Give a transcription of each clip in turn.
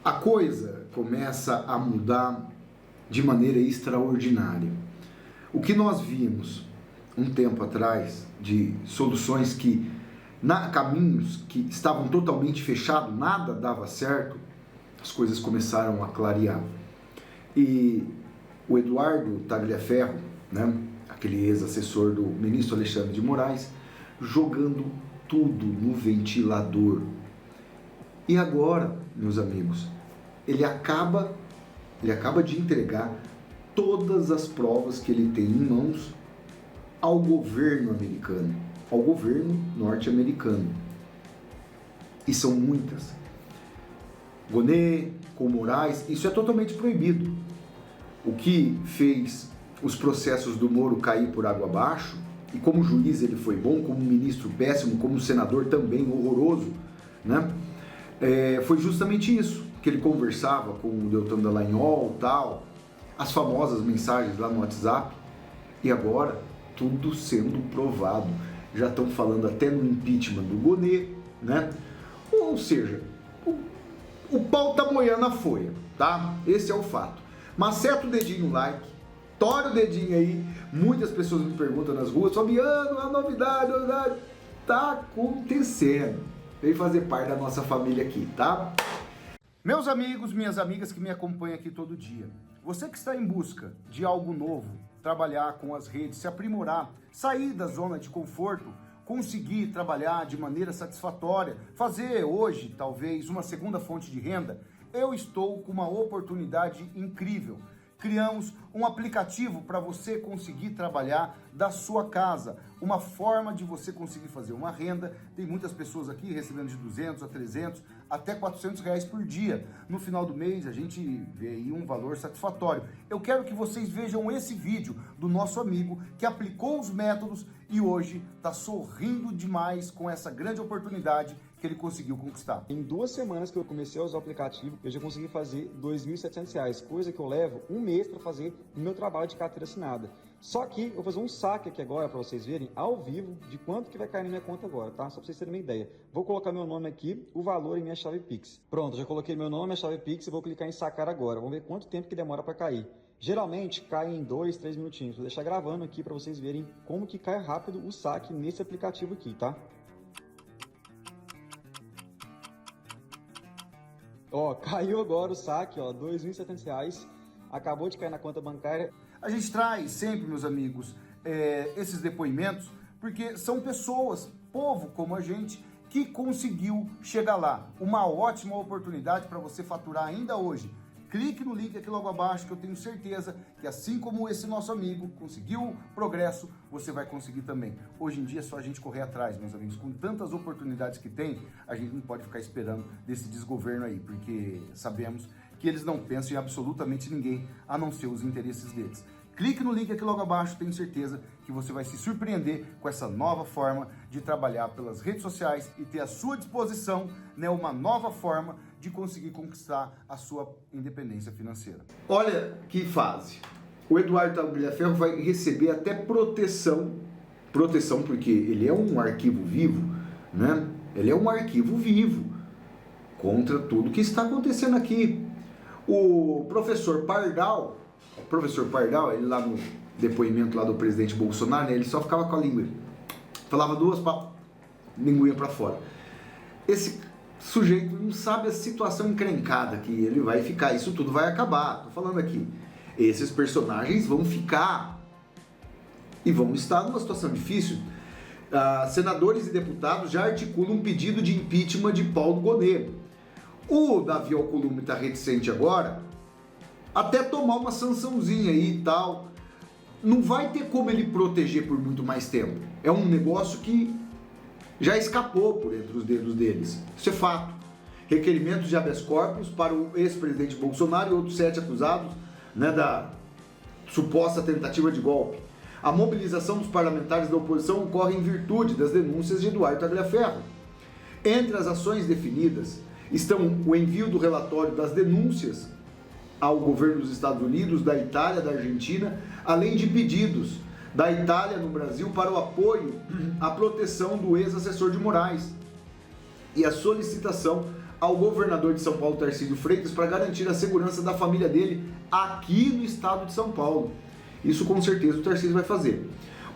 A coisa começa a mudar de maneira extraordinária. O que nós vimos um tempo atrás de soluções que, caminhos que estavam totalmente fechados, nada dava certo, as coisas começaram a clarear. E o Eduardo Tagliaferro, né, aquele ex-assessor do ministro Alexandre de Moraes, jogando tudo no ventilador. E agora, meus amigos, ele acaba de entregar todas as provas que ele tem em mãos ao governo americano, ao governo norte-americano. E são muitas. Gonê, com Moraes, isso é totalmente proibido. O que fez os processos do Moro cair por água abaixo, e como juiz ele foi bom, como ministro péssimo, como senador também horroroso, né? Foi justamente isso, que ele conversava com o Deltan Dallagnol, tal, as famosas mensagens lá no WhatsApp, e agora tudo sendo provado. Já estão falando até no impeachment do Gonê, né? Ou seja, o pau tá moendo a folha, tá? Esse é o fato. Mas acerta o dedinho no like, tora o dedinho aí. Muitas pessoas me perguntam nas ruas: Fabiano, a novidade, tá acontecendo. Vem fazer parte da nossa família aqui, tá? Meus amigos, minhas amigas que me acompanham aqui todo dia, você que está em busca de algo novo, trabalhar com as redes, se aprimorar, sair da zona de conforto, conseguir trabalhar de maneira satisfatória, fazer hoje talvez uma segunda fonte de renda, eu estou com uma oportunidade incrível. Criamos um aplicativo para você conseguir trabalhar da sua casa, uma forma de você conseguir fazer uma renda. Tem muitas pessoas aqui recebendo de 200 a 300, até 400 reais por dia. No final do mês a gente vê aí um valor satisfatório. Eu quero que vocês vejam esse vídeo do nosso amigo que aplicou os métodos e hoje está sorrindo demais com essa grande oportunidade que ele conseguiu conquistar. Em 2 semanas que eu comecei a usar o aplicativo, eu já consegui fazer R$ 2.700, coisa que eu levo um mês para fazer no meu trabalho de carteira assinada. Só que eu vou fazer um saque aqui agora para vocês verem ao vivo de quanto que vai cair na minha conta agora, tá? Só para vocês terem uma ideia. Vou colocar meu nome aqui, o valor e minha chave Pix. Pronto, já coloquei meu nome, minha chave Pix e vou clicar em sacar agora. Vamos ver quanto tempo que demora para cair. Geralmente cai em 2, 3 minutinhos. Vou deixar gravando aqui para vocês verem como que cai rápido o saque nesse aplicativo aqui, tá? Ó, caiu agora o saque, ó, R$ 2.700, acabou de cair na conta bancária. A gente traz sempre, meus amigos, esses depoimentos, porque são pessoas, povo como a gente, que conseguiu chegar lá. Uma ótima oportunidade para você faturar ainda hoje. Clique no link aqui logo abaixo, que eu tenho certeza que assim como esse nosso amigo conseguiu progresso, você vai conseguir também. Hoje em dia é só a gente correr atrás, meus amigos. Com tantas oportunidades que tem, a gente não pode ficar esperando desse desgoverno aí, porque sabemos que eles não pensam em absolutamente ninguém, a não ser os interesses deles. Clique no link aqui logo abaixo, tenho certeza que você vai se surpreender com essa nova forma de trabalhar pelas redes sociais e ter à sua disposição, né, uma nova forma de conseguir conquistar a sua independência financeira. Olha que fase. O Eduardo Tagliaferro vai receber até proteção porque ele é um arquivo vivo, né? Ele é um arquivo vivo contra tudo que está acontecendo aqui. O professor Pardal, ele lá no depoimento lá do presidente Bolsonaro, né, ele só ficava com a língua, falava linguinha para fora. Esse sujeito não sabe a situação encrencada que ele vai ficar, isso tudo vai acabar, tô falando aqui. Esses personagens vão ficar e vão estar numa situação difícil. Senadores e deputados já articulam um pedido de impeachment de Paulo Gonê. O Davi Alcolumbre está reticente agora, até tomar uma sançãozinha aí e tal. Não vai ter como ele proteger por muito mais tempo. É um negócio que já escapou por entre os dedos deles. Isso é fato. Requerimentos de habeas corpus para o ex-presidente Bolsonaro e outros 7 acusados, né, da suposta tentativa de golpe. A mobilização dos parlamentares da oposição ocorre em virtude das denúncias de Eduardo Tagliaferro. Entre as ações definidas estão o envio do relatório das denúncias ao governo dos Estados Unidos, da Itália, da Argentina, além de pedidos da Itália no Brasil para o apoio à proteção do ex-assessor de Moraes e a solicitação ao governador de São Paulo, Tarcísio Freitas, para garantir a segurança da família dele aqui no estado de São Paulo. Isso com certeza o Tarcísio vai fazer.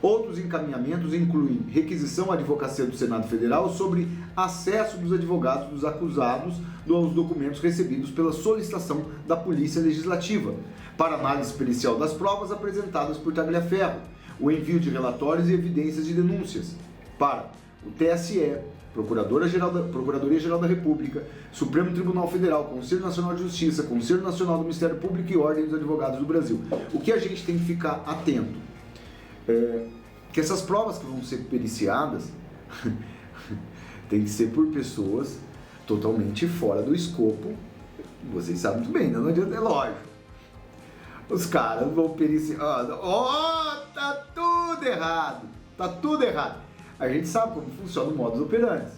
Outros encaminhamentos incluem requisição à Advocacia do Senado Federal sobre acesso dos advogados dos acusados aos documentos recebidos pela solicitação da Polícia Legislativa, para análise pericial das provas apresentadas por Tagliaferro, o envio de relatórios e evidências de denúncias para o TSE, Procuradoria-Geral da República, Supremo Tribunal Federal, Conselho Nacional de Justiça, Conselho Nacional do Ministério Público e Ordem dos Advogados do Brasil. O que a gente tem que ficar atento é que essas provas que vão ser periciadas tem que ser por pessoas totalmente fora do escopo. Vocês sabem muito bem, não adianta, é lógico. Os caras vão periciar. Tá tudo errado. Tá tudo errado. A gente sabe como funciona o modus operandi,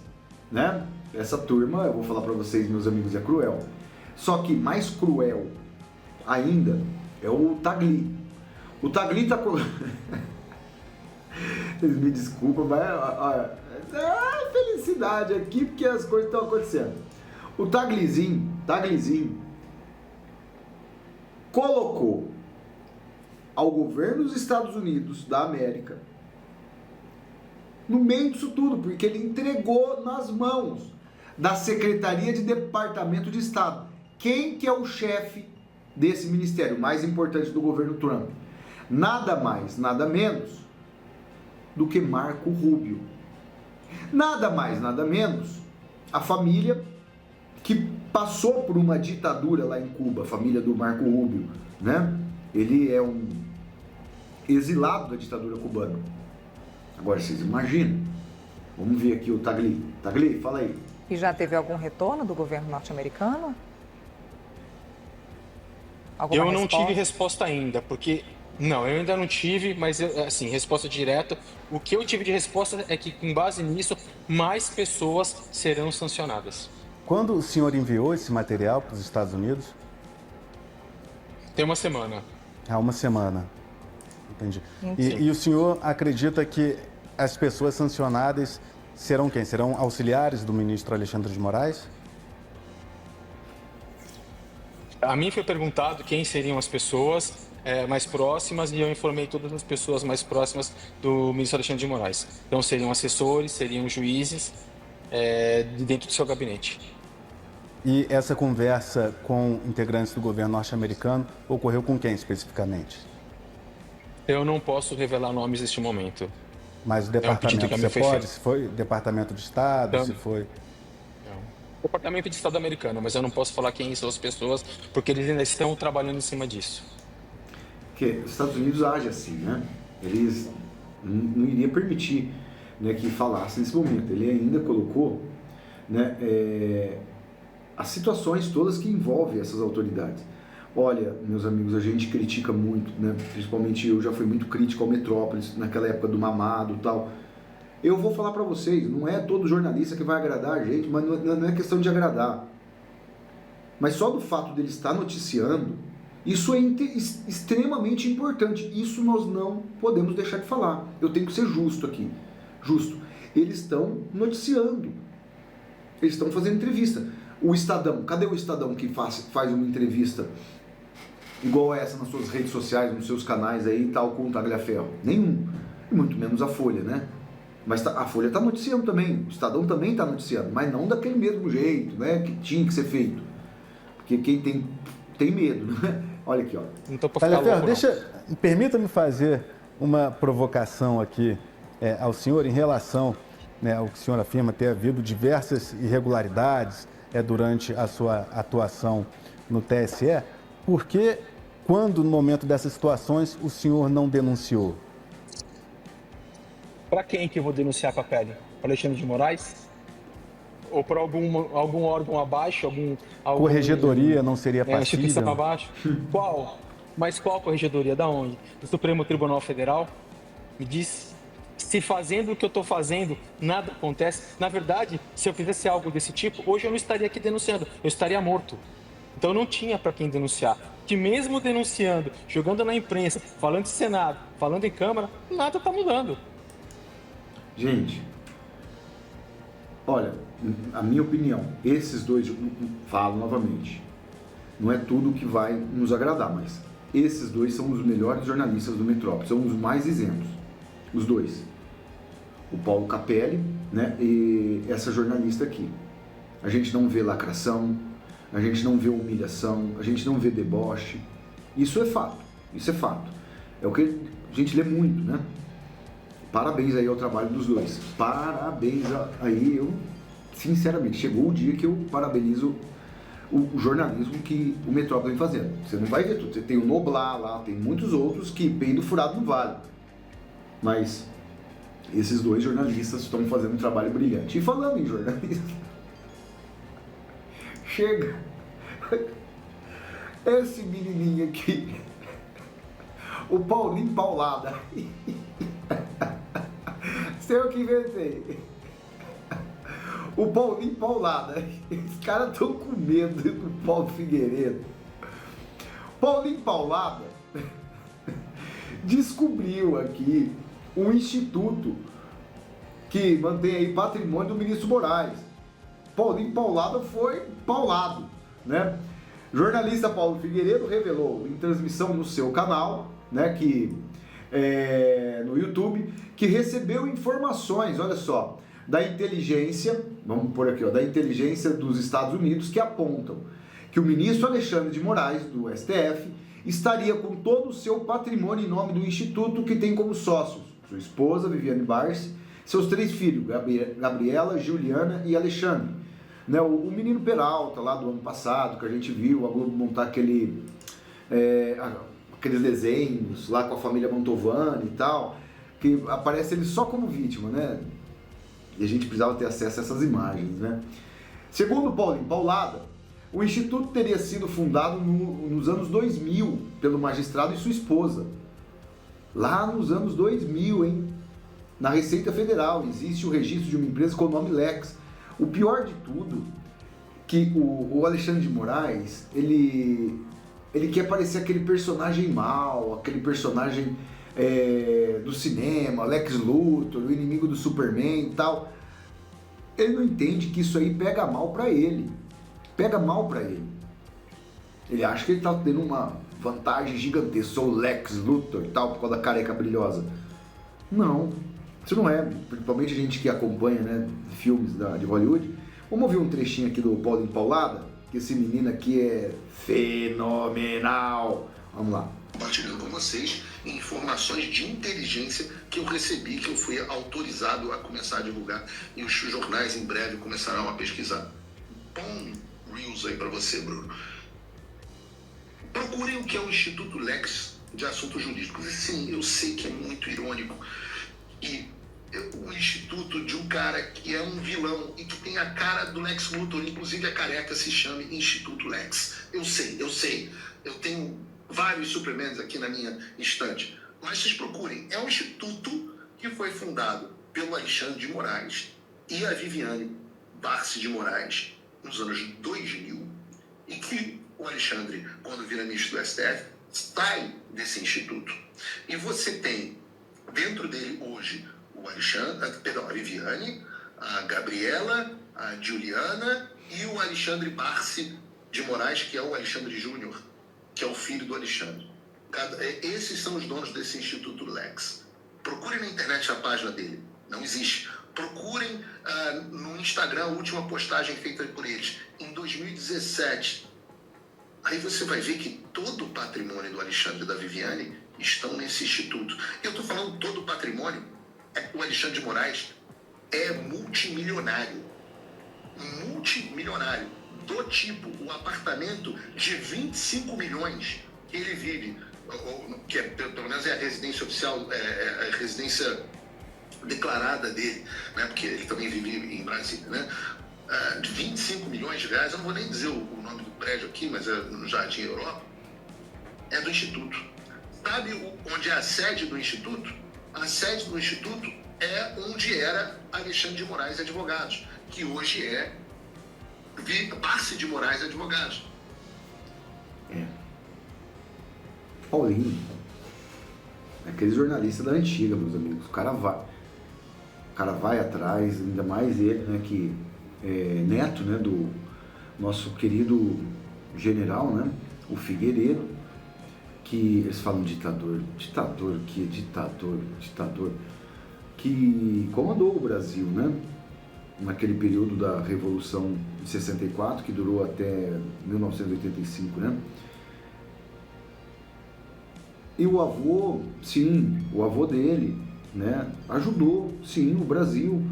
né? Essa turma, eu vou falar pra vocês, meus amigos, é cruel. Só que mais cruel ainda é o Tagli. O Tagli tá... Eles me desculpam, mas olha, felicidade aqui porque as coisas estão acontecendo. O Taglizinho colocou ao governo dos Estados Unidos da América no meio disso tudo, porque ele entregou nas mãos da Secretaria de Departamento de Estado. Quem que é o chefe desse ministério mais importante do governo Trump? Nada mais, nada menos do que Marco Rubio. Nada mais, nada menos a família que passou por uma ditadura lá em Cuba, a família do Marco Rubio, né? Ele é um exilado da ditadura cubana. Agora vocês imaginam. Vamos ver aqui o Tagli. Tagli, fala aí. E já teve algum retorno do governo norte-americano? Eu não tive resposta ainda, porque... Não, eu ainda não tive, mas assim, resposta direta. O que eu tive de resposta é que, com base nisso, mais pessoas serão sancionadas. Quando o senhor enviou esse material para os Estados Unidos? Tem uma semana. Há uma semana. Entendi. E o senhor acredita que as pessoas sancionadas serão quem? Serão auxiliares do ministro Alexandre de Moraes? A mim foi perguntado quem seriam as pessoas mais próximas e eu informei todas as pessoas mais próximas do ministro Alexandre de Moraes. Então seriam assessores, seriam juízes dentro do seu gabinete. E essa conversa com integrantes do governo norte-americano ocorreu com quem especificamente? Eu não posso revelar nomes neste momento. Mas o departamento, você pode? Se foi Departamento de Estado, se foi... Departamento de Estado americano, mas eu não posso falar quem são as pessoas, porque eles ainda estão trabalhando em cima disso. Porque os Estados Unidos agem assim, né? Eles não iriam permitir, né, que falasse nesse momento. Ele ainda colocou, né, as situações todas que envolvem essas autoridades. Olha, meus amigos, a gente critica muito, né? Principalmente eu já fui muito crítico ao Metrópolis, naquela época do Mamado e tal. Eu vou falar para vocês, não é todo jornalista que vai agradar a gente, mas não é questão de agradar. Mas só do fato dele estar noticiando, isso é extremamente importante. Isso nós não podemos deixar de falar. Eu tenho que ser justo aqui. Justo. Eles estão noticiando. Eles estão fazendo entrevista. O Estadão, cadê o Estadão que faz uma entrevista igual essa nas suas redes sociais, nos seus canais aí, tal, com o Tagliaferro? Nenhum. E muito menos a Folha, né? Mas a Folha está noticiando também, o Estadão também está noticiando, mas não daquele mesmo jeito, né, que tinha que ser feito. Porque quem tem medo, né? Olha aqui, ó. Tagliaferro, permita-me fazer uma provocação aqui ao senhor em relação, né, ao que o senhor afirma ter havido diversas irregularidades durante a sua atuação no TSE. Por que, quando no momento dessas situações, o senhor não denunciou? Para quem que eu vou denunciar com a pele? Para Alexandre de Moraes? Ou para algum órgão abaixo? Corregedoria não seria passível? Instituição abaixo? Qual? Mas qual corregedoria? Da onde? Do Supremo Tribunal Federal? Me diz. Se fazendo o que eu estou fazendo, nada acontece. Na verdade, se eu fizesse algo desse tipo, hoje eu não estaria aqui denunciando. Eu estaria morto. Então não tinha para quem denunciar. Que mesmo denunciando, jogando na imprensa, falando de Senado, falando em Câmara, nada está mudando. Gente, Olha, a minha opinião, esses dois, falo novamente, não é tudo que vai nos agradar, mas esses dois são os melhores jornalistas do Metrópole, são os mais isentos, os dois. O Paulo Capelli, né, e essa jornalista aqui. A gente não vê lacração, a gente não vê humilhação, a gente não vê deboche. Isso é fato, isso é fato. É o que a gente lê muito, né? Parabéns aí ao trabalho dos dois. Parabéns aí, eu sinceramente, chegou o dia que eu parabenizo o jornalismo que o Metrópole vem fazendo. Você não vai ver tudo. Você tem o Noblar lá, tem muitos outros que peido furado no vale. Mas esses dois jornalistas estão fazendo um trabalho brilhante. E falando em jornalismo, chega esse menininho aqui, o Paulinho Paulada. Sei o que inventei. O Paulinho Paulada. Os caras estão com medo do Paulo Figueiredo. Paulinho Paulada descobriu aqui um instituto que mantém aí patrimônio do ministro Moraes. Paulinho Paulada foi paulado, né? Jornalista Paulo Figueiredo revelou em transmissão no seu canal, né, que no YouTube, que recebeu informações, olha só, da inteligência, vamos por aqui, ó, da inteligência dos Estados Unidos, que apontam que o ministro Alexandre de Moraes, do STF, estaria com todo o seu patrimônio em nome do instituto, que tem como sócios sua esposa, Viviane Barsi, seus 3 filhos, Gabriela, Juliana e Alexandre. Né, o menino Peralta, lá do ano passado, que a gente viu a Globo montar aqueles desenhos lá com a família Mantovani e tal, que aparece ele só como vítima, né? E a gente precisava ter acesso a essas imagens, né? Segundo Paulinho Paulada, o instituto teria sido fundado nos anos 2000 pelo magistrado e sua esposa. Lá nos anos 2000, hein? Na Receita Federal existe o registro de uma empresa com o nome Lex. O pior de tudo, que o Alexandre de Moraes, ele quer parecer aquele personagem mau, aquele personagem do cinema, Lex Luthor, o inimigo do Superman e tal. Ele não entende que isso aí pega mal pra ele. Pega mal pra ele. Ele acha que ele tá tendo uma vantagem gigantesca, sou o Lex Luthor e tal, por causa da careca brilhosa. Não, isso não é. Principalmente a gente que acompanha, né, filmes de Hollywood. Vamos ouvir um trechinho aqui do Paulinho Paulada, que esse menino aqui é fenomenal. Vamos lá. Compartilhando com vocês informações de inteligência que eu recebi, que eu fui autorizado a começar a divulgar, e os jornais em breve começarão a pesquisar. Bom Reels aí para você, Bruno. Procurem o que é o Instituto Lex de Assuntos Jurídicos. E sim, eu sei que é muito irônico. E o instituto de um cara que é um vilão e que tem a cara do Lex Luthor, inclusive a careca se chama Instituto Lex. Eu sei. Eu tenho vários Supermans aqui na minha estante. Mas vocês procurem. É um instituto que foi fundado pelo Alexandre de Moraes e a Viviane Barsi de Moraes nos anos 2000, e que o Alexandre, quando vira ministro do STF, sai desse instituto. E você tem dentro dele hoje a Viviane, a Gabriela, a Juliana e o Alexandre Barsi de Moraes, que é o Alexandre Júnior, que é o filho do Alexandre. Esses são os donos desse Instituto Lex. Procurem na internet a página dele. Não existe. Procurem no Instagram a última postagem feita por eles, em 2017. Aí você vai ver que todo o patrimônio do Alexandre e da Viviane estão nesse instituto. Eu estou falando todo o patrimônio. O Alexandre de Moraes é multimilionário. Multimilionário. Do tipo, o apartamento de 25 milhões que ele vive, que pelo menos é a residência oficial, é a residência declarada dele, né? Porque ele também vive em Brasília, né? De 25 milhões de reais, eu não vou nem dizer o nome do prédio aqui, mas é no Jardim Europa, é do Instituto. Sabe onde é a sede do Instituto? A sede do Instituto é onde era Alexandre de Moraes Advogados, que hoje é Barsi de Moraes Advogados. Paulinho, aquele jornalista da antiga, meus amigos. O cara vai. O cara vai atrás, ainda mais ele, né, que é neto, né, do nosso querido general, né, o Figueiredo, que eles falam ditador, que comandou o Brasil, né, naquele período da Revolução de 64, que durou até 1985, né. E o avô, sim, o avô dele, né, ajudou, sim, o Brasil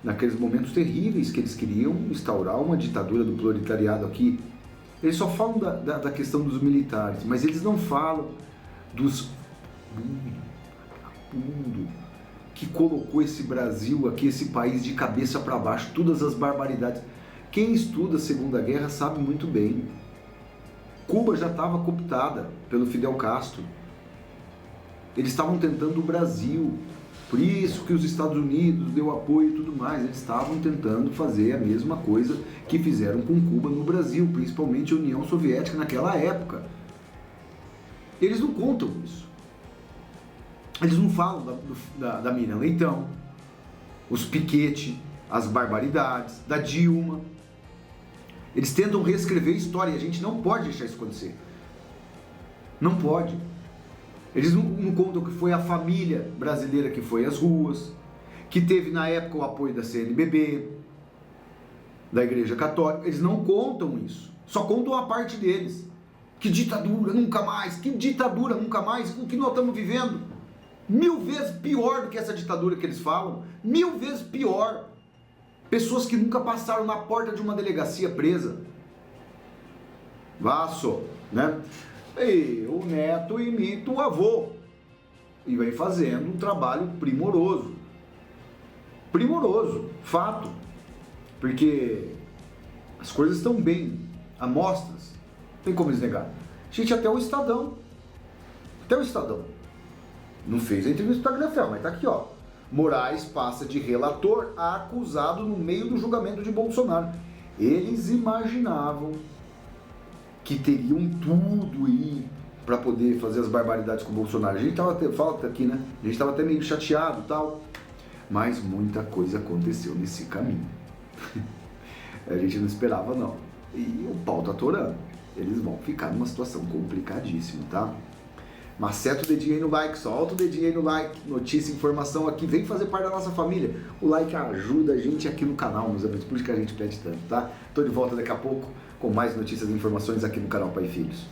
naqueles momentos terríveis que eles queriam instaurar uma ditadura do proletariado aqui. Eles só falam da questão dos militares, mas eles não falam dos que colocou esse Brasil aqui, esse país de cabeça para baixo, todas as barbaridades. Quem estuda a Segunda Guerra sabe muito bem. Cuba já estava cooptada pelo Fidel Castro. Eles estavam tentando o Brasil. Por isso que os Estados Unidos deu apoio e tudo mais. Eles estavam tentando fazer a mesma coisa que fizeram com Cuba no Brasil, principalmente a União Soviética naquela época. Eles não contam isso. Eles não falam da Miriam Leitão, os piquetes, as barbaridades, da Dilma. Eles tentam reescrever a história e a gente não pode deixar isso acontecer. Não pode. Eles não contam que foi a família brasileira que foi às ruas, que teve na época o apoio da CNBB, da Igreja Católica. Eles não contam isso. Só contam a parte deles. Que ditadura, nunca mais. Que ditadura, nunca mais. O que nós estamos vivendo? 1000 vezes pior do que essa ditadura que eles falam. 1000 vezes pior. Pessoas que nunca passaram na porta de uma delegacia presa. Vasso, né? E o neto imita o avô. E vem fazendo um trabalho primoroso. Primoroso, fato. Porque as coisas estão bem amostras. Não tem como eles negar. Gente, até o Estadão. Não fez a entrevista do Tagliaferro, mas tá aqui, ó. Moraes passa de relator a acusado no meio do julgamento de Bolsonaro. Eles imaginavam que teriam tudo aí para poder fazer as barbaridades com o Bolsonaro. A gente tava fala aqui, né? A gente tava até meio chateado e tal, mas muita coisa aconteceu nesse caminho. A gente não esperava, não. E o pau tá atorando. Eles vão ficar numa situação complicadíssima, tá? Maceta o dedinho aí no like, solta o dedinho aí no like, notícia, informação aqui, vem fazer parte da nossa família. O like ajuda a gente aqui no canal, meus amigos, por isso que a gente pede tanto, tá? Tô de volta daqui a pouco com mais notícias e informações aqui no canal Pai e Filhos.